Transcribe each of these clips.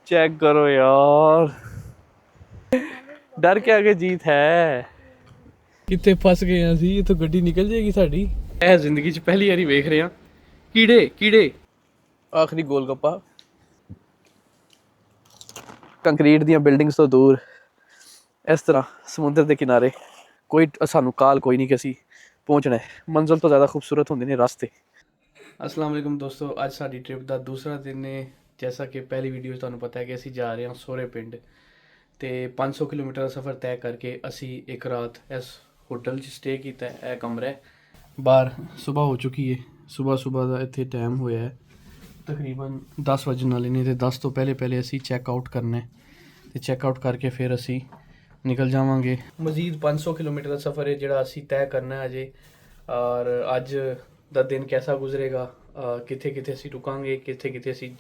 Check करो यार, डर के आगे जीत है। कितने फस गए हैं ਅਸੀਂ इथों ਗੱਡੀ ਨਿਕਲ ਜਾਏਗੀ ਸਾਡੀ। ਇਹ ਜ਼ਿੰਦਗੀ 'ਚ ਪਹਿਲੀ ਵਾਰੀ ਵੇਖ ਰਹੇ ਹਾਂ ਕੀੜੇ ਆਖਰੀ ਗੋਲ ਗੱਪਾ ਕੰਕਰੀਟ ਦੀਆਂ ਬਿਲਡਿੰਗਸ ਤੋਂ ਦੂਰ ਇਸ ਤਰ੍ਹਾਂ ਸਮੁੰਦਰ ਦੇ ਕਿਨਾਰੇ ਕੋਈ ਸਾਨੂੰ ਕਾਲ ਕੋਈ ਨਹੀਂ ਕਿ ਅਸੀਂ ਪਹੁੰਚਣਾ ਹੈ। ਮੰਜ਼ਿਲ ਤੋਂ ਜ਼ਿਆਦਾ ਖੂਬਸੂਰਤ ਹੁੰਦੇ ਨੇ ਰਸਤੇ। अस्सलाम वालेकुम दोस्तों, ਅੱਜ ਸਾਡੀ ਟ੍ਰਿਪ ਦਾ ਦੂਸਰਾ ਦਿਨ ਹੈ। जैसा कि पहली वीडियो ਤੁਹਾਨੂੰ ਪਤਾ ਹੈ ਕਿ ਅਸੀਂ ਜਾ ਰਹੇ ਹਾਂ ਸੋਹਰੇ ਪਿੰਡ ਤੇ 500 ਕਿਲੋਮੀਟਰ ਦਾ ਸਫ਼ਰ ਤੈਅ ਕਰਕੇ ਅਸੀਂ ਇੱਕ ਰਾਤ ਇਸ ਹੋਟਲ 'ਚ ਸਟੇ ਕੀਤਾ ਹੈ। ਇਹ ਕਮਰਾ ਹੈ। ਬਾਹਰ ਸਵੇਰ ਹੋ ਚੁੱਕੀ ਹੈ। ਸਵੇਰ ਦਾ ਇੱਥੇ ਟਾਈਮ ਹੋਇਆ ਹੈ ਤਕਰੀਬਨ 10 ਵਜਣ ਵਾਲੇ ਨੇ ਤੇ 10 ਤੋਂ ਪਹਿਲੇ ਅਸੀਂ ਚੈੱਕ ਆਊਟ ਕਰਨਾ ਹੈ ਤੇ ਚੈੱਕ ਆਊਟ ਕਰਕੇ ਫਿਰ ਅਸੀਂ ਨਿਕਲ ਜਾਵਾਂਗੇ। ਮਜ਼ੀਦ 500 ਕਿਲੋਮੀਟਰ ਦਾ ਸਫ਼ਰ ਹੈ ਜਿਹੜਾ ਅਸੀਂ ਤੈਅ ਕਰਨਾ ਹੈ ਅਜੇ। ਔਰ ਅੱਜ ਦਾ ਦਿਨ ਕੈਸਾ ਗੁਜ਼ਰੇਗਾ, ਕਿੱਥੇ ਕਿੱਥੇ ਅਸੀਂ ਰੁਕਾਂਗੇ, ਕਿੱਥੇ ਅਸੀਂ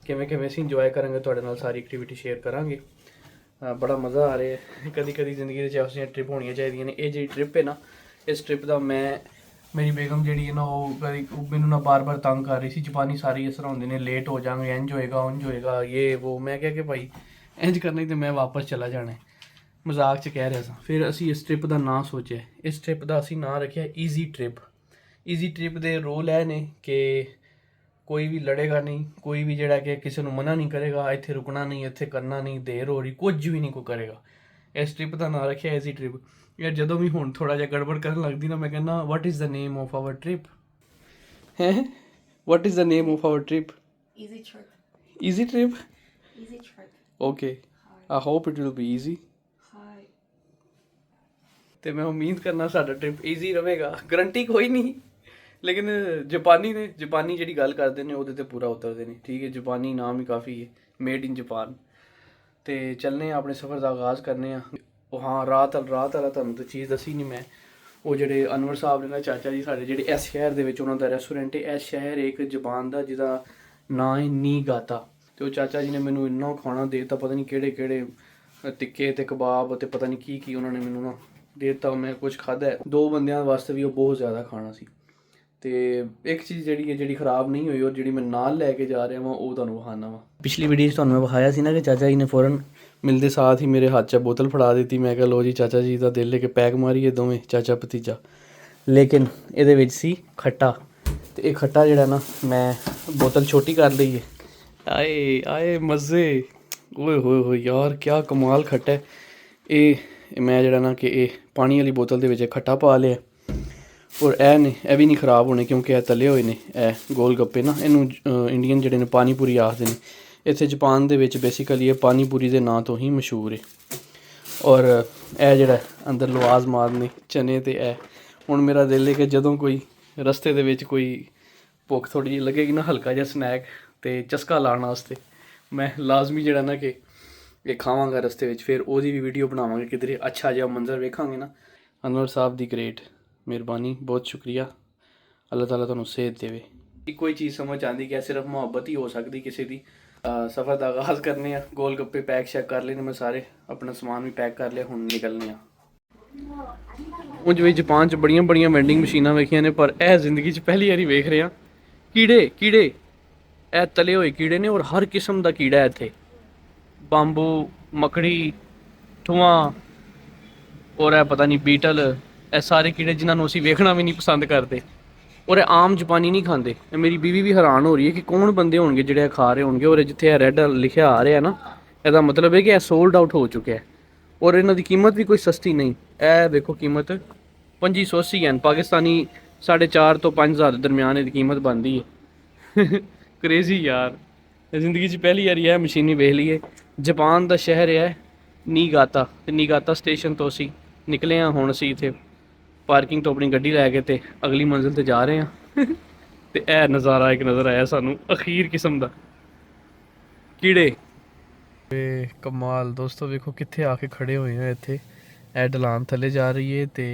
ਕਿਵੇਂ ਅਸੀਂ ਇੰਜੋਏ ਕਰਾਂਗੇ, ਤੁਹਾਡੇ ਨਾਲ ਸਾਰੀ ਐਕਟੀਵਿਟੀ ਸ਼ੇਅਰ ਕਰਾਂਗੇ। ਬੜਾ ਮਜ਼ਾ ਆ ਰਿਹਾ ਹੈ। ਕਦੀ ਜ਼ਿੰਦਗੀ ਦੇ ਵਿੱਚ ਟ੍ਰਿਪ ਹੋਣੀਆਂ ਚਾਹੀਦੀਆਂ ਨੇ। ਇਹ ਜਿਹੜੀ ਟ੍ਰਿਪ ਹੈ ਨਾ, ਇਸ ਟ੍ਰਿਪ ਦਾ ਮੇਰੀ ਬੇਗਮ ਜਿਹੜੀ ਹੈ ਨਾ ਉਹ ਮੈਨੂੰ ਨਾ ਬਾਰ-ਬਾਰ ਤੰਗ ਕਰ ਰਹੀ ਸੀ। ਜਾਪਾਨੀ ਸਾਰੀ ਇਸ ਤਰ੍ਹਾਂ ਹੁੰਦੇ ਨੇ, ਲੇਟ ਹੋ ਜਾਵਾਂਗੇ, ਇੰਜ ਹੋਏਗਾ ਉਂਝ ਹੋਏਗਾ, ਇਹ ਉਹ। ਮੈਂ ਕਿਹਾ ਕਿ ਭਾਈ ਇੰਜ ਕਰਨਾ ਹੀ ਤੇ ਮੈਂ ਵਾਪਸ ਚਲਾ ਜਾਣਾ। ਮਜ਼ਾਕ 'ਚ ਕਹਿ ਰਿਹਾ ਸਾਂ। ਫਿਰ ਅਸੀਂ ਇਸ ਟ੍ਰਿਪ ਦਾ ਨਾਂ ਸੋਚਿਆ। ਇਸ ਟ੍ਰਿਪ ਦਾ ਅਸੀਂ ਨਾਂ ਰੱਖਿਆ ਈਜ਼ੀ ਟ੍ਰਿਪ। ਈਜ਼ੀ ਟ੍ਰਿਪ ਦੇ ਰੂਲ ਇਹ ਨੇ ਕਿ ਕੋਈ ਵੀ ਲੜੇਗਾ ਨਹੀਂ, ਕੋਈ ਵੀ ਜਿਹੜਾ ਕਿ ਕਿਸੇ ਨੂੰ ਮਨਾ ਨਹੀਂ ਕਰੇਗਾ, ਇੱਥੇ ਰੁਕਣਾ ਨਹੀਂ, ਇੱਥੇ ਕਰਨਾ ਨਹੀਂ, ਦੇਰ ਹੋ ਰਹੀ, ਕੁਝ ਵੀ ਨਹੀਂ ਕੋਈ ਕਰੇਗਾ। ਇਸ ਟ੍ਰਿਪ ਦਾ ਨਾਂ ਰੱਖਿਆ ਈਜ਼ੀ ਟ੍ਰਿਪ। ਯਾਰ ਜਦੋਂ ਵੀ ਹੁਣ ਥੋੜ੍ਹਾ ਜਿਹਾ ਗੜਬੜ ਕਰਨ ਲੱਗਦੀ ਨਾ, ਮੈਂ ਕਹਿੰਦਾ what is the name of our trip ਹੈ। What is the name of our trip? Easy trip. Easy trip? Easy trip. Okay, I hope it will be easy. Hi. ਤੇ ਮੈਂ ਉਮੀਦ ਕਰਨਾ ਸਾਡਾ ਟ੍ਰਿਪ ਈਜ਼ੀ ਰਹੇਗਾ। ਗਰੰਟੀ ਕੋਈ ਨਹੀਂ, ਲੇਕਿਨ ਜਾਪਾਨੀ ਜਿਹੜੀ ਗੱਲ ਕਰਦੇ ਨੇ ਉਹਦੇ ਤੇ ਪੂਰਾ ਉਤਰਦੇ ਨੇ। ਠੀਕ ਹੈ, ਜਾਪਾਨੀ ਨਾਮ ਹੀ ਕਾਫੀ ਹੈ, ਮੇਡ ਇਨ ਜਾਪਾਨ। ਤੇ ਚੱਲਨੇ ਆ, ਆਪਣੇ ਸਫ਼ਰ ਦਾ ਆਗਾਜ਼ ਕਰਨੇ ਆ। ਉਹ ਹਾਂ, ਰਾਤ ਵਾਲਾ ਤੁਹਾਨੂੰ ਤਾਂ ਚੀਜ਼ ਦੱਸੀ ਨਹੀਂ ਮੈਂ। ਉਹ ਜਿਹੜੇ ਅਨਵਰ ਸਾਹਿਬ ਨੇ ਨਾ, ਚਾਚਾ ਜੀ ਸਾਡੇ, ਜਿਹੜੇ ਇਸ ਸ਼ਹਿਰ ਦੇ ਵਿੱਚ ਉਹਨਾਂ ਦਾ ਰੈਸਟੋਰੈਂਟ ਹੈ। ਇਸ ਸ਼ਹਿਰ ਇੱਕ ਜਾਪਾਨ ਦਾ ਜਿਹਦਾ ਨਾਂ ਹੈ ਨੀਗਾਤਾ। ਤੇ ਉਹ ਚਾਚਾ ਜੀ ਨੇ ਮੈਨੂੰ ਇੰਨਾ ਖਾਣਾ ਦੇ ਦਿੱਤਾ, ਪਤਾ ਨਹੀਂ ਕਿਹੜੇ ਟਿੱਕੇ ਤੇ ਕਬਾਬ ਤੇ ਪਤਾ ਨਹੀਂ ਕੀ ਉਹਨਾਂ ਨੇ ਮੈਨੂੰ ਨਾ ਦੇ ਦਿੱਤਾ। ਮੈਂ ਕੁਝ ਖਾਧਾ। 2 ਬੰਦਿਆਂ ਵਾਸਤੇ ਵੀ ਉਹ ਬਹੁਤ ਜ਼ਿਆਦਾ ਖਾਣਾ ਸੀ। ਤੇ ਇੱਕ ਚੀਜ਼ ਜਿਹੜੀ ਖਰਾਬ ਨਹੀਂ ਹੋਈ, ਉਹ ਜਿਹੜੀ ਮੈਂ ਨਾਲ ਲੈ ਕੇ ਜਾ ਰਿਹਾ ਵਾਂ, ਉਹ ਤੁਹਾਨੂੰ ਵਿਖਾਉਣਾ ਵਾ। ਪਿਛਲੀ ਵੀਡੀਓ 'ਚ ਤੁਹਾਨੂੰ ਮੈਂ ਵਿਖਾਇਆ ਸੀ ਨਾ ਕਿ ਚਾਚਾ ਜੀ ਨੇ ਫ਼ੌਰਨ ਮਿਲਦੇ ਸਾਥ ਹੀ ਮੇਰੇ ਹੱਥ 'ਚ ਬੋਤਲ ਫੜਾ ਦਿੱਤੀ। ਮੈਂ ਕਿਹਾ ਲੋ ਜੀ, ਚਾਚਾ ਜੀ ਦਾ ਦਿਲ ਲੈ ਕੇ ਪੈਕ ਮਾਰੀਏ ਦੋਵੇਂ, ਚਾਚਾ ਭਤੀਜਾ। ਲੇਕਿਨ ਇਹਦੇ ਵਿੱਚ ਸੀ ਖੱਟਾ। ਤੇ ਇਹ ਖੱਟਾ ਜਿਹੜਾ ਨਾ, ਮੈਂ ਬੋਤਲ ਛੋਟੀ ਕਰ ਲਈ ਹੈ। ਆਏ ਮਜ਼ੇ, ਓਏ ਹੋਏ ਯਾਰ, ਕਿਆ ਕਮਾਲ ਖੱਟਾ ਹੈ ਇਹ। ਮੈਂ ਜਿਹੜਾ ਨਾ ਕਿ ਇਹ ਪਾਣੀ ਵਾਲੀ ਬੋਤਲ ਦੇ ਵਿੱਚ ਖੱਟਾ ਪਾ ਲਿਆ। ਔਰ ਇਹ ਵੀ ਨਹੀਂ ਖ਼ਰਾਬ ਹੋਣੇ ਕਿਉਂਕਿ ਇਹ ਤਲੇ ਹੋਏ ਨੇ। ਇਹ ਗੋਲ ਗੱਪੇ ਨਾ, ਇਹਨੂੰ ਇੰਡੀਅਨ ਜਿਹੜੇ ਨੇ ਪਾਨੀਪੂਰੀ ਆਖਦੇ ਨੇ। ਇੱਥੇ ਜਾਪਾਨ ਦੇ ਵਿੱਚ ਬੇਸਿਕਲੀ ਇਹ ਪਾਨੀਪੂਰੀ ਦੇ ਨਾਂ ਤੋਂ ਹੀ ਮਸ਼ਹੂਰ ਹੈ। ਔਰ ਇਹ ਜਿਹੜਾ ਅੰਦਰ ਲਵਾਜ਼ਮਾਤ ਨੇ ਚਨੇ ਤੇ ਇਹ। ਹੁਣ ਮੇਰਾ ਦਿਲ ਹੈ ਕਿ ਜਦੋਂ ਕੋਈ ਰਸਤੇ ਦੇ ਵਿੱਚ ਕੋਈ ਭੁੱਖ ਥੋੜ੍ਹੀ ਜਿਹੀ ਲੱਗੇਗੀ ਨਾ, ਹਲਕਾ ਜਿਹਾ ਸਨੈਕ ਤੇ ਚਸਕਾ ਲਾਉਣ ਵਾਸਤੇ, ਮੈਂ ਲਾਜ਼ਮੀ ਜਿਹੜਾ ਨਾ ਕਿ ਇਹ ਖਾਵਾਂਗਾ ਰਸਤੇ ਵਿੱਚ। ਫਿਰ ਉਹਦੀ ਵੀ ਵੀਡੀਓ ਬਣਾਵਾਂਗੇ, ਕਿਧਰੇ ਅੱਛਾ ਜਿਹਾ ਮੰਜ਼ਰ ਵੇਖਾਂਗੇ ਨਾ। ਅਨਵਰ ਸਾਹਿਬ ਦੀ ਗ੍ਰੇਟ ਮਿਹਰਬਾਨੀ, ਬਹੁਤ ਸ਼ੁਕਰੀਆ। ਅੱਲਾਹ ਤਾਲਾ ਤੁਹਾਨੂੰ ਸਿਹਤ ਦੇਵੇ। ਇੱਕੋ ਹੀ ਚੀਜ਼ ਸਮਝ ਆਉਂਦੀ ਕਿ ਸਿਰਫ ਮੁਹੱਬਤ ਹੀ ਹੋ ਸਕਦੀ ਕਿਸੇ ਦੀ। ਸਫ਼ਰ ਦਾ ਆਗਾਜ਼ ਕਰਨੇ ਆ। ਗੋਲ ਗੱਪੇ ਪੈਕ ਸ਼ੈਕ ਕਰ ਲਏ ਨੇ ਮੈਂ ਸਾਰੇ, ਆਪਣਾ ਸਮਾਨ ਵੀ ਪੈਕ ਕਰ ਲਿਆ। ਹੁਣ ਨਿਕਲਨੇ ਆ। ਉਂਝ ਵੀ ਜਾਪਾਨ 'ਚ ਬੜੀਆਂ ਵੈਂਡਿੰਗ ਮਸ਼ੀਨਾਂ ਵੇਖੀਆਂ ਨੇ, ਪਰ ਇਹ ਜ਼ਿੰਦਗੀ 'ਚ ਪਹਿਲੀ ਵਾਰੀ ਵੇਖ ਰਹੇ ਹਾਂ ਕੀੜੇ। ਇਹ ਤਲੇ ਹੋਏ ਕੀੜੇ ਨੇ, ਔਰ ਹਰ ਕਿਸਮ ਦਾ ਕੀੜਾ ਹੈ ਇੱਥੇ। ਬਾਂਬੂ, ਮੱਕੜੀ, ਠੂਆਂ, ਔਰ ਇਹ ਪਤਾ ਨਹੀਂ ਬੀਟਲ। ਇਹ ਸਾਰੇ ਕੀੜੇ ਜਿਨ੍ਹਾਂ ਨੂੰ ਅਸੀਂ ਵੇਖਣਾ ਵੀ ਨਹੀਂ ਪਸੰਦ ਕਰਦੇ। ਔਰ ਇਹ ਆਮ ਜਾਪਾਨੀ ਨਹੀਂ ਖਾਂਦੇ। ਮੇਰੀ ਬੀਵੀ ਵੀ ਹੈਰਾਨ ਹੋ ਰਹੀ ਹੈ ਕਿ ਕੌਣ ਬੰਦੇ ਹੋਣਗੇ ਜਿਹੜੇ ਇਹ ਖਾ ਰਹੇ ਹੋਣਗੇ। ਔਰ ਜਿੱਥੇ ਇਹ ਰੈੱਡ ਲਿਖਿਆ ਆ ਰਿਹਾ ਨਾ, ਇਹਦਾ ਮਤਲਬ ਹੈ ਕਿ ਇਹ ਸੋਲਡ ਆਊਟ ਹੋ ਚੁੱਕਿਆ। ਔਰ ਇਹਨਾਂ ਦੀ ਕੀਮਤ ਵੀ ਕੋਈ ਸਸਤੀ ਨਹੀਂ। ਇਹ ਵੇਖੋ ਕੀਮਤ 2580 ਯੈਨ, ਪਾਕਿਸਤਾਨੀ 4,500 ਤੋਂ 5,000 ਦੇ ਦਰਮਿਆਨ ਇਹਦੀ ਕੀਮਤ ਬਣਦੀ ਹੈ। ਕ੍ਰੇਜ਼ੀ ਯਾਰ, ਜ਼ਿੰਦਗੀ 'ਚ ਪਹਿਲੀ ਵਾਰੀ ਇਹ ਮਸ਼ੀਨੀ ਵੇਖ ਲਈਏ। ਜਾਪਾਨ ਦਾ ਸ਼ਹਿਰ ਹੈ ਨੀਗਾਤਾ, ਤੇ ਨੀਗਾਤਾ ਸਟੇਸ਼ਨ ਤੋਂ ਅਸੀਂ ਨਿਕਲੇ ਹਾਂ। ਹੁਣ ਅਸੀਂ ਇੱਥੇ ਪਾਰਕਿੰਗ ਤੋਂ ਆਪਣੀ ਗੱਡੀ ਲੈ ਕੇ ਤੇ ਅਗਲੀ ਮੰਜ਼ਿਲ ਤੇ ਜਾ ਰਹੇ ਹਾਂ। ਤੇ ਇਹ ਨਜ਼ਾਰਾ ਇੱਕ ਨਜ਼ਰ ਆਇਆ ਸਾਨੂੰ, ਅਖੀਰ ਕਿਸਮ ਦਾ ਕੀੜੇ। ਕਮਾਲ ਦੋਸਤੋ, ਵੇਖੋ ਕਿੱਥੇ ਆ ਕੇ ਖੜੇ ਹੋਏ ਆ ਇੱਥੇ। ਇਹ ਢਲਾਨ ਥੱਲੇ ਜਾ ਰਹੀ ਹੈ ਤੇ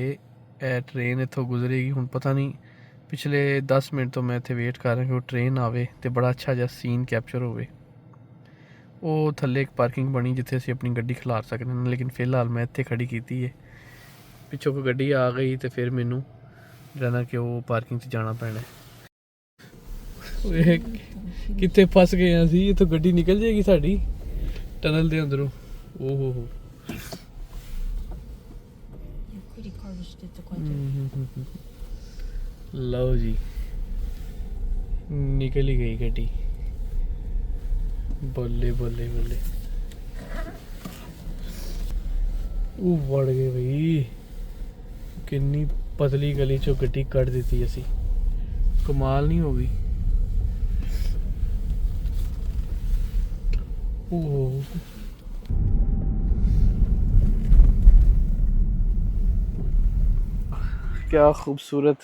ਇਹ ਟ੍ਰੇਨ ਇੱਥੋਂ ਗੁਜ਼ਰੇਗੀ। ਹੁਣ ਪਤਾ ਨਹੀਂ, ਪਿਛਲੇ 10 ਮਿੰਟ ਤੋਂ ਮੈਂ ਇੱਥੇ ਵੇਟ ਕਰ ਰਿਹਾ ਕਿ ਉਹ ਟ੍ਰੇਨ ਆਵੇ ਤੇ ਬੜਾ ਅੱਛਾ ਜਿਹਾ ਸੀਨ ਕੈਪਚਰ ਹੋਵੇ। ਉਹ ਥੱਲੇ ਇੱਕ ਪਾਰਕਿੰਗ ਬਣੀ ਜਿੱਥੇ ਅਸੀਂ ਆਪਣੀ ਗੱਡੀ ਖਿਲਾਰ ਸਕਦੇ ਹਾਂ, ਲੇਕਿਨ ਫਿਲਹਾਲ ਮੈਂ ਇੱਥੇ ਖੜੀ ਕੀਤੀ ਹੈ। ਪਿੱਛੋਂ ਕੋਈ ਗੱਡੀ ਆ ਗਈ ਤੇ ਫਿਰ ਮੈਨੂੰ ਜਾਣਾ ਕਿ ਉਹ ਪਾਰਕਿੰਗ 'ਚ ਜਾਣਾ ਪੈਣਾ। ਕਿੱਥੇ ਫਸ ਗਏ ਅਸੀਂ, ਇੱਥੋਂ ਗੱਡੀ ਨਿਕਲ ਜਾਏਗੀ ਸਾਡੀ। ਟਨਲ ਦੇ ਅੰਦਰੋਂ ਓ ਹੋゆっくりカーブしてって書いてある。 ਲਓ ਜੀ ਨਿਕਲ ਹੀ ਗਈ ਗੱਡੀ ਬੱਲੇ ਬੱਲੇ ਬੱਲੇ ਉਹ ਵੜ ਗਏ ਬਈ ਕਿੰਨੀ ਪਤਲੀ ਗਲੀ ਚੋਂ ਗੱਡੀ ਕੱਢ ਦਿੱਤੀ ਅਸੀਂ ਕਮਾਲ ਨਹੀਂ ਹੋ ਗਈ ਉਹ क्या खूबसूरत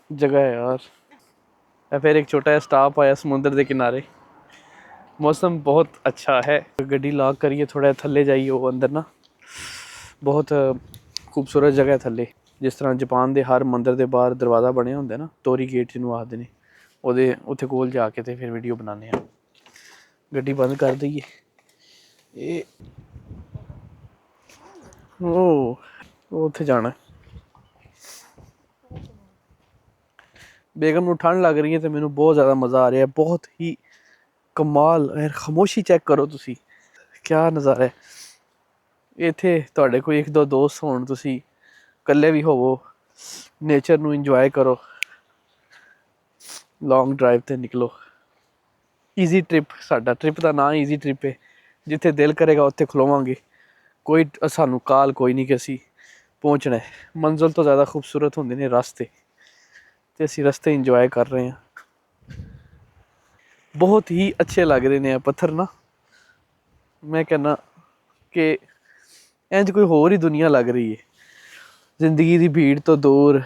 जगह है यार फिर एक छोटा स्टॉप आया समुंदर के किनारे मौसम बहुत अच्छा है गड्डी लॉक करिए थोड़ा थल्ले जाइए वो अंदर ना बहुत खूबसूरत जगह है थल्ले जिस तरह जापान के हर मंदिर के बाहर दरवाज़ा बने होंगे ना टोरी गेट जिन्होंने आखते हैं ਉਹਦੇ ਉੱਥੇ ਕੋਲ ਜਾ ਕੇ ਤੇ ਫਿਰ ਵੀਡੀਓ ਬਣਾਉਂਦੇ ਆ ਗੱਡੀ ਬੰਦ ਕਰ ਦਈਏ ਇਹ ਉਹ ਉੱਥੇ ਜਾਣਾ बेगम ਨੂੰ ठंड लग रही है तो मैंने बहुत ज़्यादा मज़ा आ रहा है बहुत ही कमाल यार खामोशी चेक करो तुसी क्या नज़ारा है इत्थे तुहाडे कोई एक दो दोस्त होण तुसी कल्ले भी होवो नेचर ਨੂੰ ਇੰਜੋਏ ਕਰੋ लॉन्ग ड्राइव ते निकलो ईजी ट्रिप साडा ट्रिप ਦਾ ਨਾਂ ईजी ट्रिप है जिथे दिल करेगा उत्थे खलोवांगे कोई सानू काल कोई नहीं कि ਅਸੀਂ पहुंचना है मंजिल तो ज़्यादा खूबसूरत होंदे ने रास्ते ਤੇ ਅਸੀਂ ਰਸਤੇ ਇੰਜੋਏ ਕਰ ਰਹੇ ਹਾਂ ਬਹੁਤ ਹੀ ਅੱਛੇ ਲੱਗ ਰਹੇ ਨੇ ਇਹ ਪੱਥਰ ਨਾ ਮੈਂ ਕਹਿੰਦਾ ਕਿ ਇੰਜ ਕੋਈ ਹੋਰ ਹੀ ਦੁਨੀਆ ਲੱਗ ਰਹੀ ਹੈ ਜ਼ਿੰਦਗੀ ਦੀ ਭੀੜ ਤੋਂ ਦੂਰ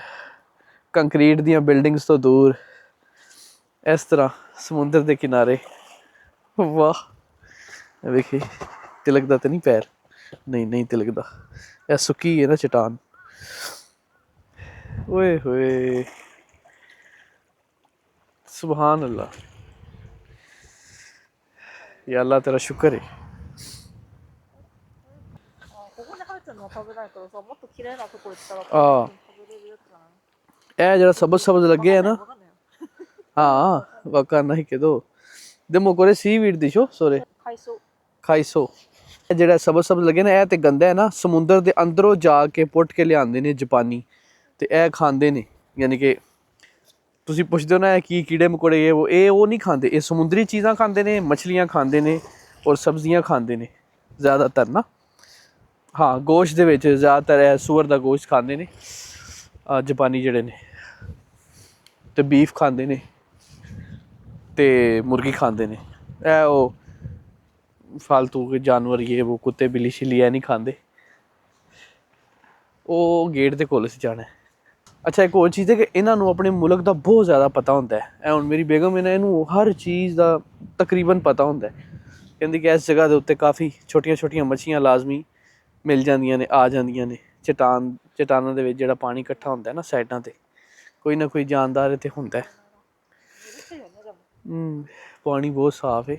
ਕੰਕਰੀਟ ਦੀਆਂ ਬਿਲਡਿੰਗਸ ਤੋਂ ਦੂਰ ਇਸ ਤਰ੍ਹਾਂ ਸਮੁੰਦਰ ਦੇ ਕਿਨਾਰੇ ਵਾਹ ਵੇਖੀ ਤਿਲਕਦਾ ਤਾਂ ਨਹੀਂ ਪੈਰ ਨਹੀਂ ਤਿਲਕਦਾ ਇਹ ਸੁੱਕੀ ਹੈ ਨਾ ਚਟਾਨ ਓਏ ਹੋਏ सुबहान अल्लाह या अल्लाह तेरा शुक्र है ਇਹ ਜਿਹੜਾ ਸਬਜ਼ ਲੱਗੇ ਆ ਨਾ ਹਾਂ ਵਾਕਾ ਨਹੀਂ ਕਿਦੋ ਦਮੋ ਕੋਰੇ ਸੀਵੀਡ ਦਿਸ਼ੋ ਸੋਰੇ ਖਾਈਸੋ ਇਹ ਜਿਹੜਾ ਸਬਜ਼ ਲੱਗੇ ਨਾ ਇਹ ਤੇ ਗੰਦਾ ਹੈ ਨਾ ਸਮੁੰਦਰ ਦੇ ਅੰਦਰੋਂ ਜਾ ਕੇ ਪੁੱਟ ਕੇ ਲਿਆਉਂਦੇ ਨੇ ਜਾਪਾਨੀ ਤੇ ਇਹ ਖਾਂਦੇ ਨੇ ਯਾਨੀ ਕਿ ਤੁਸੀਂ ਪੁੱਛਦੇ ਹੋ ਨਾ ਕੀ ਕੀੜੇ ਮਕੌੜੇ ਇਹ ਉਹ ਨਹੀਂ ਖਾਂਦੇ ਇਹ ਸਮੁੰਦਰੀ ਚੀਜ਼ਾਂ ਖਾਂਦੇ ਨੇ ਮੱਛਲੀਆਂ ਖਾਂਦੇ ਨੇ ਔਰ ਸਬਜ਼ੀਆਂ ਖਾਂਦੇ ਨੇ ਜ਼ਿਆਦਾਤਰ ਨਾ ਹਾਂ ਗੋਸ਼ਤ ਦੇ ਵਿੱਚ ਜ਼ਿਆਦਾਤਰ ਇਹ ਸੂਅਰ ਦਾ ਗੋਸ਼ਤ ਖਾਂਦੇ ਨੇ ਜਾਪਾਨੀ ਜਿਹੜੇ ਨੇ ਤੇ ਬੀਫ ਖਾਂਦੇ ਨੇ ਤੇ ਮੁਰਗੀ ਖਾਂਦੇ ਨੇ ਇਹ ਉਹ ਫालतू ਜਾਨਵਰ ਇਹ ਉਹ ਕੁੱਤੇ ਬਿੱਲੀ ਛਿੱਲੀ ਇਹ ਨਹੀਂ ਖਾਂਦੇ ਉਹ ਗੇਟ ਦੇ ਕੋਲ ਅਸੀਂ ਜਾਣਾ ਅੱਛਾ ਇੱਕ ਹੋਰ ਚੀਜ਼ ਹੈ ਕਿ ਇਹਨਾਂ ਨੂੰ ਆਪਣੇ ਮੁਲਕ ਦਾ ਬਹੁਤ ਜ਼ਿਆਦਾ ਪਤਾ ਹੁੰਦਾ ਹੈ ਇਹ ਹੁਣ ਮੇਰੀ ਬੇਗਮ ਹੈ ਨਾ ਇਹਨੂੰ ਹਰ ਚੀਜ਼ ਦਾ ਤਕਰੀਬਨ ਪਤਾ ਹੁੰਦਾ ਕਹਿੰਦੀ ਕਿ ਇਸ ਜਗ੍ਹਾ ਦੇ ਉੱਤੇ ਕਾਫੀ ਛੋਟੀਆਂ ਛੋਟੀਆਂ ਮੱਛੀਆਂ ਲਾਜ਼ਮੀ ਮਿਲ ਜਾਂਦੀਆਂ ਨੇ ਆ ਜਾਂਦੀਆਂ ਨੇ ਚਟਾਨਾਂ ਦੇ ਵਿੱਚ ਜਿਹੜਾ ਪਾਣੀ ਇਕੱਠਾ ਹੁੰਦਾ ਨਾ ਸਾਈਡਾਂ 'ਤੇ ਕੋਈ ਨਾ ਕੋਈ ਜਾਨਦਾਰ ਇੱਥੇ ਹੁੰਦਾ ਪਾਣੀ ਬਹੁਤ ਸਾਫ਼ ਹੈ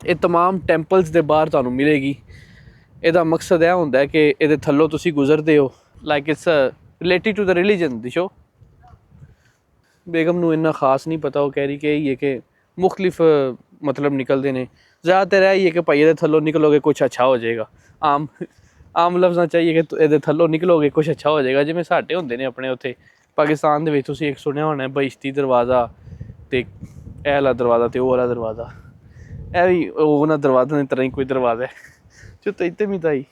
ਇਹ तमाम ਟੈਂਪਲਸ ਦੇ ਬਾਹਰ ਤੁਹਾਨੂੰ ਮਿਲੇਗੀ ਇਹਦਾ ਮਕਸਦ ਇਹ ਹੁੰਦਾ ਕਿ ਇਹਦੇ ਥੱਲੋਂ ਤੁਸੀਂ ਗੁਜ਼ਰਦੇ ਹੋ like it's related to the religion this show बेगम ਨੂੰ ਇੰਨਾ ਖਾਸ ਨਹੀਂ ਪਤਾ ਉਹ ਕਹਿ ਰਹੀ ਕਿ ਇਹ ਹੈ ਕਿ ਮੁਖਤਲਿਫ मतलब निकलते हैं ज़्यादातर यही है कि भाई ये थल्लों निकलोगे कुछ अच्छा हो जाएगा आम लफ्ज़ चाहिए कि ये थल्लों निकलोगे कुछ अच्छा हो जाएगा जिवें साडे होंदे ने अपने उत्थे पाकिस्तान दे विच तुसीं एक सुनिया होना बहिश्ती दरवाज़ा ते एह वाला दरवाज़ा ते ओह वाला दरवाज़ा एह भी उन्हां दरवाज़ां दी तरह ही कोई दरवाज़ा है चुत इत्ते मी ताई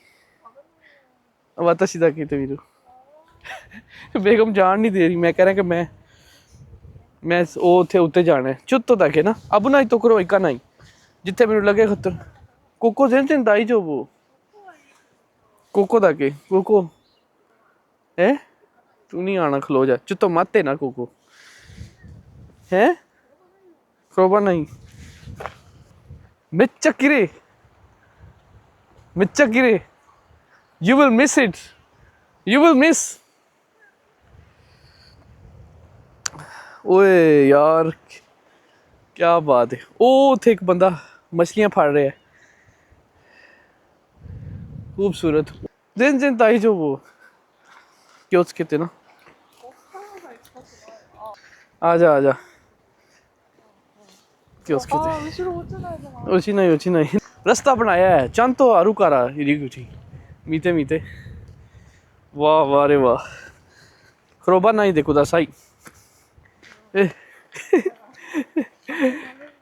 वाताशी दा किते वीरू बेगम जान नहीं दे रही मैं कह रहा कि मैं ਉੱਥੇ ਉੱਤੇ ਜਾਣਾ ਚੁੱਤੋ ਤੱਕ ਹੈ ਨਾ ਅਬ ਨਾ ਤੋ ਕਰੋ ਇੱਕ ਨਹੀਂ ਜਿੱਥੇ ਮੈਨੂੰ ਲੱਗੇ ਖਤਰ ਕੋਕੋ ਜ਼ੈਨ ਦਾਈ ਜੋ ਉਹ ਕੋਕੋ ਦਾ ਕੇ ਕੋਕੋ ਹੈ ਤੂੰ ਨਹੀਂ ਆਣਾ ਖਲੋ ਜਾ ਚੁੱਤੋ ਮਾਤੇ ਨਾ ਕੋਕੋ ਹੈ ਖੋਬਾ ਨਹੀਂ ਮਿੱਚਕਿਰੇ you will miss it you will miss ओए यार क्या बात है ओ थे एक बंदा मछलियां फाड़ रहा है खूबसूरत दिन ताई जो वो क्यों कहते ना आजा कियोस्क 아, थे後ろ落ちないじゃない。 落ちないरास्ता बनाया है चांतो आरू कारा इरिगुची मीते मीते वाह वाह रे वाह खरोबा नहीं देखो दा साई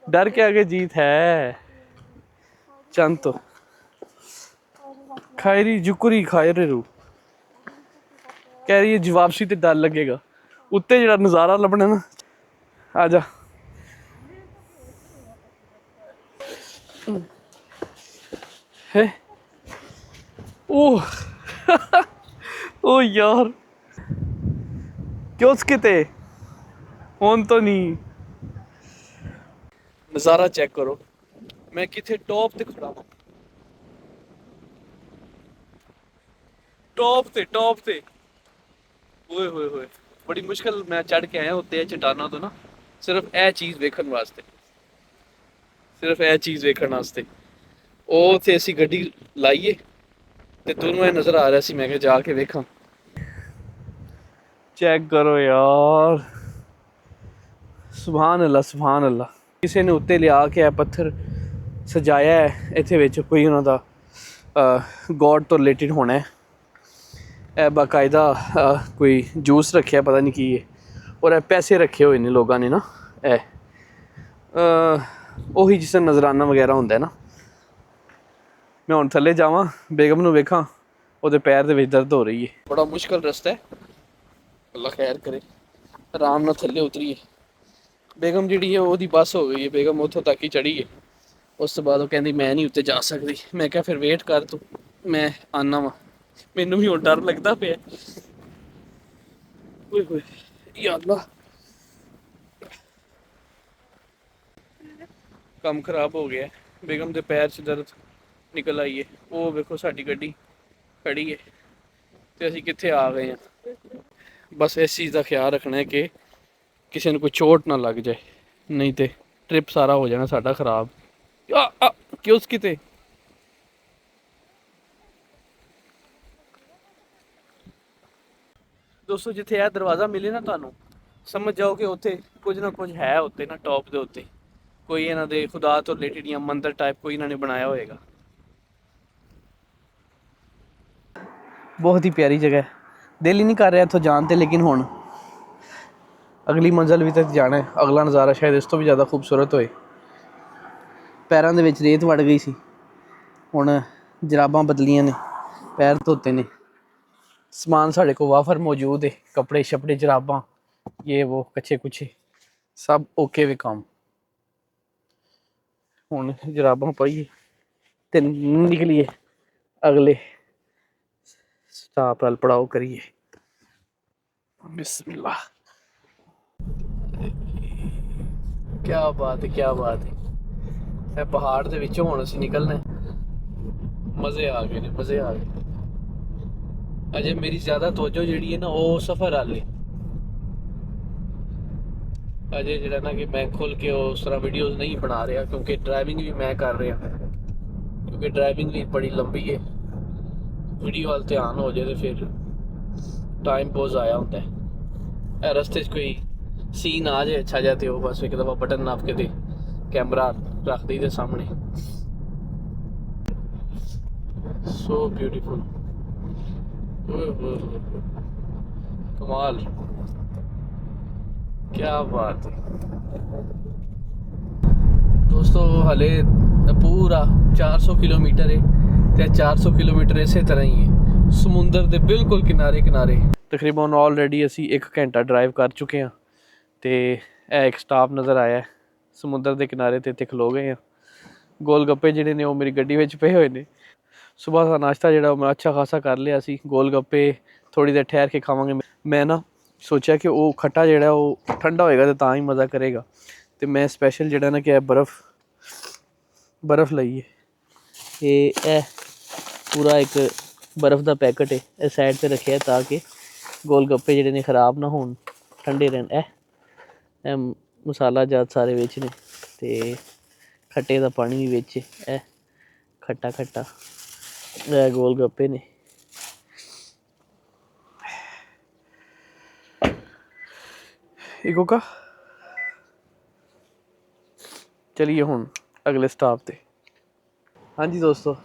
डर के आगे जीत है चांतो खायरी जुकुरी खायरे रू कह रही है जवाबसी ते डर लगेगा उत्ते जरा नज़ारा लभना ना आजा है ओह ओ यार ਕਿਉਂ ਕਿਤੇ ਹੁਣ ਤਾਂ ਨਹੀਂ ਨਜ਼ਾਰਾ ਚੈੱਕ ਕਰੋ ਮੈਂ ਕਿੱਥੇ ਟੌਪ ਤੇ ਖੜਾ ਹਾਂ ਟੌਪ ਤੇ ਓਏ ਹੋਏ ਹੋਏ ਬੜੀ ਮੁਸ਼ਕਲ ਮੈਂ ਚੜ ਕੇ ਆਇਆ ਉੱਤੇ ਚਟਾਨਾਂ ਤੋਂ ਨਾ ਸਿਰਫ ਇਹ ਚੀਜ਼ ਵੇਖਣ ਵਾਸਤੇ ਉਹ ਉੱਥੇ ਅਸੀਂ ਗੱਡੀ ਲਾਈਏ ਤੇ ਤੁਹਾਨੂੰ ਇਹ ਨਜ਼ਰ ਆ ਰਿਹਾ ਸੀ ਮੈਂ ਕਿਹਾ ਜਾ ਕੇ ਵੇਖਾਂ ਚੈੱਕ ਕਰੋ ਯਾਰ ਸੁਭਾਨ ਅੱਲਾ ਕਿਸੇ ਨੇ ਉੱਤੇ ਲਿਆ ਕੇ ਇਹ ਪੱਥਰ ਸਜਾਇਆ ਹੈ ਇੱਥੇ ਵਿੱਚ ਕੋਈ ਉਹਨਾਂ ਦਾ ਗੋਡ ਤੋਂ ਰਿਲੇਟਡ ਹੋਣਾ ਹੈ ਇਹ ਬਾਕਾਇਦਾ ਕੋਈ ਜੂਸ ਰੱਖਿਆ ਪਤਾ ਨਹੀਂ ਕੀ ਹੈ ਔਰ ਇਹ ਪੈਸੇ ਰੱਖੇ ਹੋਏ ਨੇ ਲੋਕਾਂ ਨੇ ਨਾ ਇਹ ਉਹੀ ਜਿਸ ਤਰ੍ਹਾਂ ਨਜ਼ਰਾਨਾ ਵਗੈਰਾ ਹੁੰਦਾ ਨਾ ਮੈਂ ਹੁਣ ਥੱਲੇ ਜਾਵਾਂ ਬੇਗਮ ਨੂੰ ਵੇਖਾਂ ਉਹਦੇ ਪੈਰ ਦੇ ਵਿੱਚ ਦਰਦ ਹੋ ਰਹੀ ਹੈ ਬੜਾ ਮੁਸ਼ਕਲ ਰਸਤਾ ਹੈ ਅੱਲਾ ਖੈਰ ਕਰੇ ਆਰਾਮ ਨਾਲ ਥੱਲੇ ਉਤਰੀਏ ਬੇਗਮ ਜਿਹੜੀ ਹੈ ਉਹਦੀ ਬੱਸ ਹੋ ਗਈ ਹੈ ਬੇਗਮ ਉੱਥੋਂ ਤੱਕ ਹੀ ਚੜੀ ਹੈ ਉਸ ਤੋਂ ਬਾਅਦ ਉਹ ਕਹਿੰਦੀ ਮੈਂ ਨਹੀਂ ਉੱਤੇ ਜਾ ਸਕਦੀ ਮੈਂ ਕਿਹਾ ਫਿਰ ਵੇਟ ਕਰ ਤੂੰ ਮੈਂ ਆਨਾ ਵਾਂ ਮੈਨੂੰ ਵੀ ਹੁਣ ਡਰ ਲੱਗਦਾ ਪਿਆ ਓਏ ਹੋਏ ਯਾ ਅੱਲਾ ਕੰਮ ਖਰਾਬ ਹੋ ਗਿਆ ਬੇਗਮ ਦੇ ਪੈਰ 'ਚ ਦਰਦ ਨਿਕਲ ਆਈ ਹੈ ਉਹ ਵੇਖੋ ਸਾਡੀ ਗੱਡੀ ਖੜੀ ਹੈ ਤੇ ਅਸੀਂ ਕਿੱਥੇ ਆ ਗਏ ਹਾਂ ਬਸ ਇਸ ਚੀਜ਼ ਦਾ ਖਿਆਲ ਰੱਖਣਾ ਹੈ ਕਿ ਕਿਸੇ ਨੂੰ ਕੋਈ ਚੋਟ ਨਾ ਲੱਗ ਜਾਏ ਨਹੀਂ ਤੇ ਟ੍ਰਿਪ ਸਾਰਾ ਹੋ ਜਾਣਾ ਸਾਡਾ ਖਰਾਬ ਕਿਉਂ ਕਿਤੇ ਦੋਸਤੋ ਜਿੱਥੇ ਇਹ ਦਰਵਾਜ਼ਾ ਮਿਲੇ ਨਾ ਤੁਹਾਨੂੰ ਸਮਝ ਜਾਓ ਕਿ ਉੱਥੇ ਕੁਝ ਨਾ ਕੁਝ ਹੈ ਉੱਤੇ ਨਾ ਟੌਪ ਦੇ ਉੱਤੇ ਕੋਈ ਇਹਨਾਂ ਦੇ ਖੁਦਾ ਤੋਂ ਰਿਲੇਟਡ ਜਾਂ ਮੰਦਰ ਟਾਈਪ ਕੋਈ ਇਹਨਾਂ ਨੇ ਬਣਾਇਆ ਹੋਏਗਾ ਬਹੁਤ ਹੀ ਪਿਆਰੀ ਜਗ੍ਹਾ ਹੈ ਦਿਲ ਹੀ ਨਹੀਂ ਕਰ ਰਿਹਾ ਇੱਥੋਂ ਜਾਣ ਤੇ ਲੇਕਿਨ ਹੁਣ ਅਗਲੀ ਮੰਜ਼ਿਲ ਵੀ ਤੱਕ ਜਾਣਾ ਹੈ ਅਗਲਾ ਨਜ਼ਾਰਾ ਸ਼ਾਇਦ ਇਸ ਤੋਂ ਵੀ ਜ਼ਿਆਦਾ ਖੂਬਸੂਰਤ ਹੋਏ ਪੈਰਾਂ ਦੇ ਵਿੱਚ ਰੇਤ ਵੜ ਗਈ ਸੀ ਹੁਣ ਜਰਾਬਾਂ ਬਦਲੀਆਂ ਨੇ ਪੈਰ ਧੋਤੇ ਨੇ ਸਮਾਨ ਸਾਡੇ ਕੋਲ ਵਾਫਰ ਮੌਜੂਦ ਹੈ ਕੱਪੜੇ ਛਪੜੇ ਜਰਾਬਾਂ ਇਹ ਉਹ ਕੱਚੇ ਕੁਛੇ ਸਭ ਓਕੇ ਵੇ ਕੰਮ ਹੁਣ ਜਰਾਬਾਂ ਪਾਈਏ ਤੇ ਨਿਕਲੀਏ ਅਗਲੇ ਸਟਾਪ ਵੱਲ ਪੜਾਓ ਕਰੀਏ ਬਿਸਮਿल्लाह क्या बात है ਇਹ ਪਹਾੜ ਦੇ ਵਿੱਚੋਂ ਹੁਣ ਅਸੀਂ ਨਿਕਲਣਾ ਮਜ਼ੇ ਆ ਗਏ ਅਜੇ ਮੇਰੀ ਜ਼ਿਆਦਾ ਤਵੱਜੋ ਜਿਹੜੀ ਹੈ ਨਾ ਉਹ ਸਫ਼ਰ ਵਾਲੇ ਅਜੇ ਜਿਹੜਾ ਨਾ ਕਿ ਮੈਂ ਖੁੱਲ ਕੇ ਉਸ ਤਰ੍ਹਾਂ ਵੀਡੀਓਜ਼ ਨਹੀਂ ਬਣਾ ਰਿਹਾ ਕਿਉਂਕਿ ਡਰਾਈਵਿੰਗ ਵੀ ਮੈਂ ਕਰ ਰਿਹਾ ਕਿਉਂਕਿ ਡਰਾਈਵਿੰਗ ਵੀ ਬੜੀ ਲੰਬੀ ਹੈ ਵੀਡੀਓ ਵੱਲ ਧਿਆਨ ਹੋ ਜਾਏ ਤੇ ਫਿਰ ਟਾਈਮ ਬਹੁਤ ਜ਼ਾਇਆ ਹੁੰਦਾ ਹੈ ਇਹ ਰਸਤੇ 'ਚ ਕੋਈ ਸੀਨ ਆ ਜਾਏ ਅੱਛਾ ਜਿਹਾ ਤੇ ਉਹ ਬਸ ਇੱਕ ਦਫਾ ਬਟਨ ਨਾਪ ਕੇ ਤੇ ਕੈਮਰਾ ਰੱਖ ਦਈਦੇ ਸਾਹਮਣੇ ਸੋ ਬਿਊਟੀਫੁਲ ਕਮਾਲ क्या बात है दोस्तों हले पूरा 400 किलोमीटर है ਤੇ 400 ਕਿਲੋਮੀਟਰ ਇਸੇ ਤਰ੍ਹਾਂ ਹੀ ਹੈ ਸਮੁੰਦਰ ਦੇ ਬਿਲਕੁਲ ਕਿਨਾਰੇ ਤਕਰੀਬਨ ਆਲਰੇਡੀ ਅਸੀਂ 1 ਘੰਟਾ ਡਰਾਈਵ ਕਰ ਚੁੱਕੇ ਹਾਂ ਤੇ ਇਹ ਇੱਕ ਸਟਾਪ ਨਜ਼ਰ ਆਇਆ ਸਮੁੰਦਰ ਦੇ ਕਿਨਾਰੇ ਤੇ ਇੱਥੇ ਖਲੋ ਗਏ ਹਾਂ ਗੋਲ ਗੱਪੇ ਜਿਹੜੇ ਨੇ ਉਹ ਮੇਰੀ ਗੱਡੀ ਵਿੱਚ ਪਏ ਹੋਏ ਨੇ ਸਵੇਰ ਦਾ ਨਾਸ਼ਤਾ ਜਿਹੜਾ ਉਹ ਮੈਂ ਅੱਛਾ ਖਾਸਾ ਕਰ ਲਿਆ ਸੀ ਗੋਲ ਗੱਪੇ ਥੋੜੀ ਦੇਰ ਠਹਿਰ ਕੇ ਖਾਵਾਂਗੇ ਮੈਂ ਨਾ ਸੋਚਿਆ ਕਿ ਉਹ ਖੱਟਾ ਜਿਹੜਾ ਉਹ ਠੰਡਾ ਹੋਏਗਾ ਤੇ ਤਾਂ ਹੀ ਮਜ਼ਾ ਕਰੇਗਾ ਤੇ ਮੈਂ ਸਪੈਸ਼ਲ ਜਿਹੜਾ ਨਾ ਕਿ ਬਰਫ਼ ਲਈ ਹੈ ਇਹ ਪੂਰਾ ਇੱਕ ਬਰਫ਼ ਦਾ ਪੈਕਟ ਹੈ ਇਹ ਸਾਈਡ ਤੇ ਰੱਖਿਆ ਤਾਂ ਕਿ ਗੋਲ ਗੱਪੇ ਜਿਹੜੇ ਨੇ ਖ਼ਰਾਬ ਨਾ ਹੋਣ ਠੰਡੇ ਰਹਿਣ ਇਹ ਮਸਾਲਾ ਜਾਤ ਸਾਰੇ ਵਿੱਚ ਨੇ ਤੇ ਖੱਟੇ ਦਾ ਪਾਣੀ ਵੀ ਵਿੱਚ ਇਹ ਖੱਟਾ ਇਹ ਗੋਲ ਗੱਪੇ ਨੇ इको का ਚਲੀਏ ਹੁਣ ਅਗਲੇ ਸਟਾਪ ਤੇ। ਹਾਂਜੀ ਦੋਸਤੋ,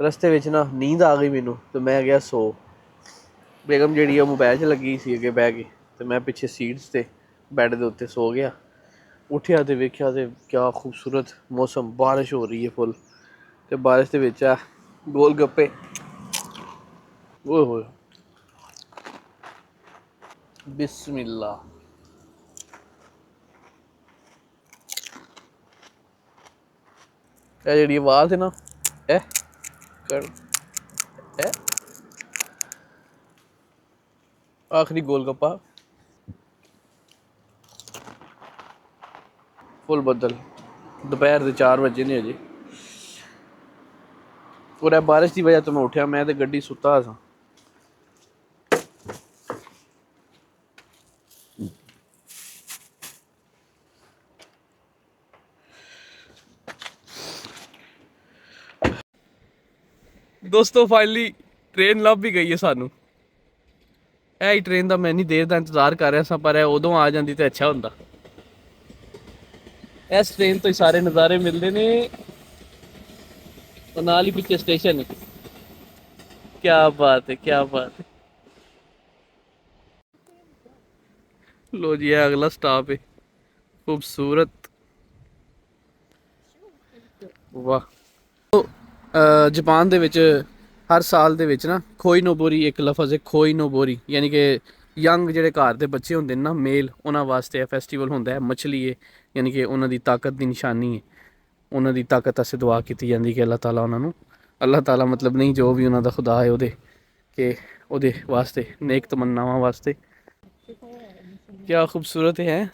ਰਸਤੇ ਵਿੱਚ ਨਾ ਨੀਂਦ ਆ ਗਈ ਮੈਨੂੰ ਤੇ ਮੈਂ ਗਿਆ ਸੋ। ਬੇਗਮ ਜਿਹੜੀ ਆ ਮੋਬਾਈਲ 'ਚ ਲੱਗੀ ਸੀ ਅੱਗੇ ਬਹਿ ਕੇ, ਤੇ ਮੈਂ ਪਿੱਛੇ ਸੀਟਸ ਤੇ ਬੈੱਡ ਦੇ ਉੱਤੇ ਸੋ ਗਿਆ। ਉੱਠਿਆ ਤੇ ਵੇਖਿਆ ਤੇ ਕਿਆ ਖੂਬਸੂਰਤ ਮੌਸਮ, ਬਾਰਿਸ਼ ਹੋ ਰਹੀ ਹੈ ਫੁੱਲ, ਤੇ ਬਾਰਿਸ਼ ਦੇ ਵਿੱਚ ਆ ਗੋਲ ਗੱਪੇ, ਓਏ ਹੋਏ ਬਿਸਮਿਲ੍ਲਾ। ਇਹ ਜਿਹੜੀ ਆਵਾਜ਼ ਹੈ ਨਾ, ਇਹ ਕਰ ਇਹ ਆਖਰੀ ਗੋਲ ਗੱਪਾ, ਫੁੱਲ ਬੱਦਲ, ਦੁਪਹਿਰ ਦੇ 4 ਵਜੇ ਨੇ ਅਜੇ। ਔਰ ਇਹ ਬਾਰਿਸ਼ ਦੀ ਵਜ੍ਹਾ ਤੋਂ ਮੈਂ ਉੱਠਿਆ, ਮੈਂ ਤੇ ਗੱਡੀ ਸੁੱਤਾ ਸਾਂ। ਦੋਸਤੋ ਫਾਈਨਲੀ ਟ੍ਰੇਨ ਲੱਭ ਵੀ ਗਈ ਹੈ ਸਾਨੂੰ। ਇਹ ਹੀ ਟ੍ਰੇਨ ਦਾ ਮੈਂ ਇੰਨੀ ਦੇਰ ਦਾ ਇੰਤਜ਼ਾਰ ਕਰ ਰਿਹਾ ਸਾਂ, ਪਰ ਇਹ ਉਦੋਂ ਆ ਜਾਂਦੀ ਤੇ ਅੱਛਾ ਹੁੰਦਾ। ਇਸ ਟ੍ਰੇਨ ਤੋਂ ਹੀ ਸਾਰੇ ਨਜ਼ਾਰੇ ਮਿਲਦੇ ਨੇ, और नाल ही पीछे स्टेशन है। क्या बात है, क्या बात है। लो जी है अगला स्टॉप है, खूबसूरत। वाह। ਜਾਪਾਨ ਦੇ ਵਿੱਚ ਹਰ ਸਾਲ ਦੇ ਵਿੱਚ ਨਾ ਖੋਈ ਨੋਬੋਰੀ ਇੱਕ ਲਫ਼ਜ਼ ਹੈ, ਖੋਈ ਨੋਬੋਰੀ, ਯਾਨੀ ਕਿ ਯੰਗ ਜਿਹੜੇ ਘਰ ਦੇ ਬੱਚੇ ਹੁੰਦੇ ਨੇ ਨਾ ਮੇਲ, ਉਹਨਾਂ ਵਾਸਤੇ ਇਹ ਫੈਸਟੀਵਲ ਹੁੰਦਾ ਹੈ। ਮਛਲੀ ਹੈ, ਯਾਨੀ ਕਿ ਉਹਨਾਂ ਦੀ ਤਾਕਤ ਦੀ ਨਿਸ਼ਾਨੀ ਹੈ। ਉਹਨਾਂ ਦੀ ਤਾਕਤ ਵਾਸਤੇ ਦੁਆ ਕੀਤੀ ਜਾਂਦੀ ਕਿ ਅੱਲਾਹ ਤਾਲਾ ਉਹਨਾਂ ਨੂੰ, ਅੱਲਾਹ ਤਾਲਾ ਮਤਲਬ ਨਹੀਂ, ਜੋ ਵੀ ਉਹਨਾਂ ਦਾ ਖੁਦਾ ਹੈ ਉਹਦੇ, ਕਿ ਉਹਦੇ ਵਾਸਤੇ ਨੇਕ ਤਮੰਨਾਵਾਂ ਵਾਸਤੇ। ਕਿਆ ਖੂਬਸੂਰਤ ਹੈ,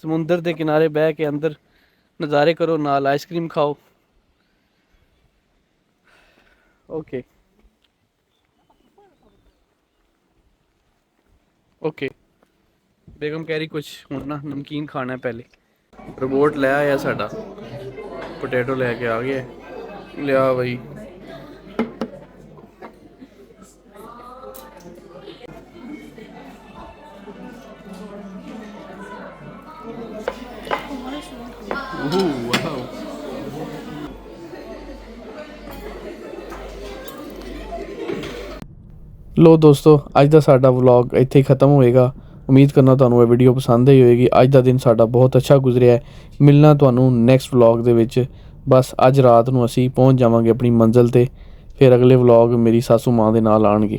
ਸਮੁੰਦਰ ਦੇ ਕਿਨਾਰੇ ਬਹਿ ਕੇ ਅੰਦਰ ਨਜ਼ਾਰੇ ਕਰੋ, ਨਾਲ ਆਈਸਕ੍ਰੀਮ ਖਾਓ। Okay okay. बेगम कह रही कुछ हूँ ना नमकीन खाना है पहले। रोबोट ले आया साडा, पोटैटो लैके आ गया। लिया भाई। ਲੋ ਦੋਸਤੋ, ਅੱਜ ਦਾ ਸਾਡਾ ਵਲੌਗ ਇੱਥੇ ਹੀ ਖ਼ਤਮ ਹੋਏਗਾ। ਉਮੀਦ ਕਰਨਾ ਤੁਹਾਨੂੰ ਇਹ ਵੀਡੀਓ ਪਸੰਦ ਆਈ ਹੋਏਗੀ। ਅੱਜ ਦਾ ਦਿਨ ਸਾਡਾ ਬਹੁਤ ਅੱਛਾ ਗੁਜ਼ਰਿਆ ਹੈ। ਮਿਲਣਾ ਤੁਹਾਨੂੰ ਨੈਕਸਟ ਵਲੌਗ ਦੇ ਵਿੱਚ। ਬਸ ਅੱਜ ਰਾਤ ਨੂੰ ਅਸੀਂ ਪਹੁੰਚ ਜਾਵਾਂਗੇ ਆਪਣੀ ਮੰਜ਼ਿਲ 'ਤੇ, ਫਿਰ ਅਗਲੇ ਵਲੌਗ ਮੇਰੀ ਸਾਸੂ ਮਾਂ ਦੇ ਨਾਲ ਆਉਣਗੇ।